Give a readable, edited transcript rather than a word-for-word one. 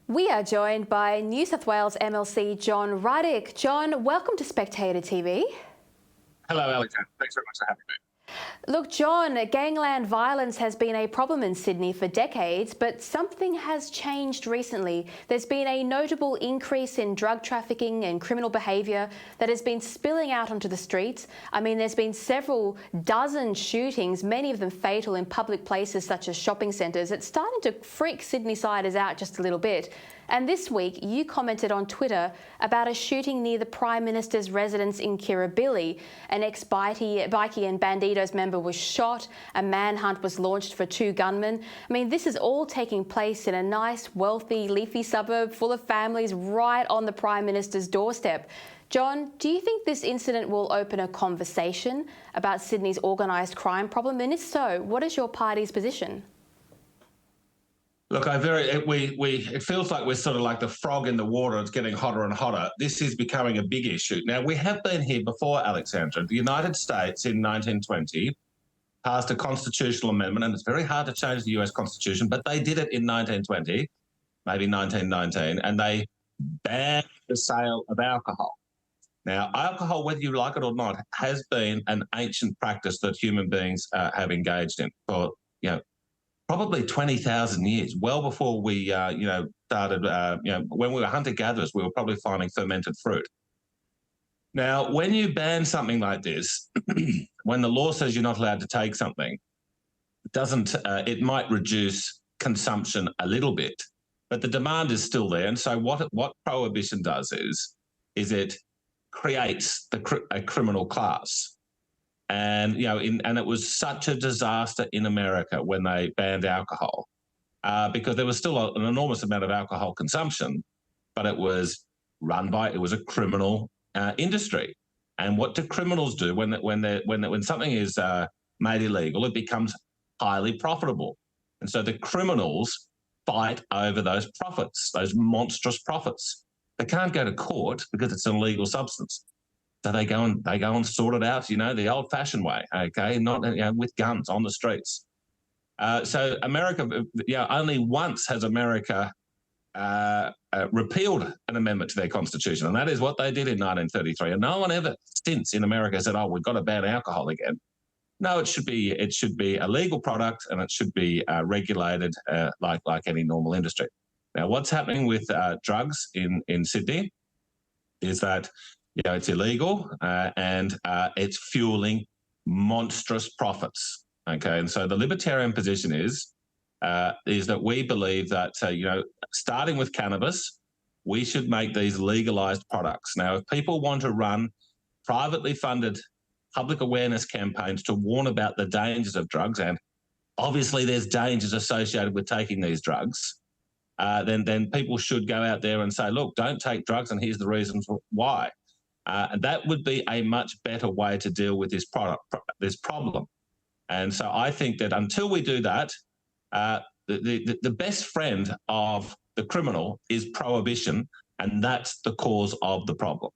We are joined by New South Wales MLC John Ruddick. John, welcome to Spectator TV. Hello, Alexandra. Thanks very much for having me. Look, John, gangland violence has been a problem in Sydney for decades, but something has changed recently. There's been a notable increase in drug trafficking and criminal behaviour that has been spilling out onto the streets. I mean, there's been several dozen shootings, many of them fatal, in public places such as shopping centres. It's starting to freak Sydney-siders out just a little bit. And this week, you commented on Twitter about a shooting near the Prime Minister's residence in Kirribilli. An ex-bikie and Bandidos member was shot. A manhunt was launched for two gunmen. I mean, this is all taking place in a nice, wealthy, leafy suburb full of families right on the Prime Minister's doorstep. John, do you think this incident will open a conversation about Sydney's organised crime problem? And if so, what is your party's position? Look, it feels like we're sort of like the frog in the water. It's getting hotter and hotter. This is becoming a big issue. Now, we have been here before, Alexandra. The United States in 1920 passed a constitutional amendment, and it's very hard to change the US Constitution, but they did it in 1920, maybe 1919, and they banned the sale of alcohol. Now, alcohol, whether you like it or not, has been an ancient practice that human beings have engaged in for, probably 20,000 years, well before we, started, when we were hunter-gatherers, we were probably finding fermented fruit. Now, when you ban something like this, when the law says you're not allowed to take something, it might reduce consumption a little bit, but the demand is still there. And so what Prohibition does is it creates a criminal class. And, and it was such a disaster in America when they banned alcohol because there was still an enormous amount of alcohol consumption, but it was a criminal industry. And what do criminals do when something is made illegal? It becomes highly profitable. And so the criminals fight over those profits, those monstrous profits. They can't go to court because it's an illegal substance. So they go and sort it out, the old-fashioned way, okay, not with guns on the streets. So America, only once has America repealed an amendment to their constitution, and that is what they did in 1933. And no one ever since in America said, "Oh, we've got to ban alcohol again." No, it should be a legal product, and it should be regulated like any normal industry. Now, what's happening with drugs in Sydney is that it's illegal and it's fueling monstrous profits. Okay, and so the libertarian position is that we believe that starting with cannabis, we should make these legalized products. Now, if people want to run privately funded public awareness campaigns to warn about the dangers of drugs, and obviously there's dangers associated with taking these drugs, then people should go out there and say, look, don't take drugs, and here's the reasons why. And that would be a much better way to deal with this problem. And so I think that until we do that, the best friend of the criminal is prohibition, and that's the cause of the problem.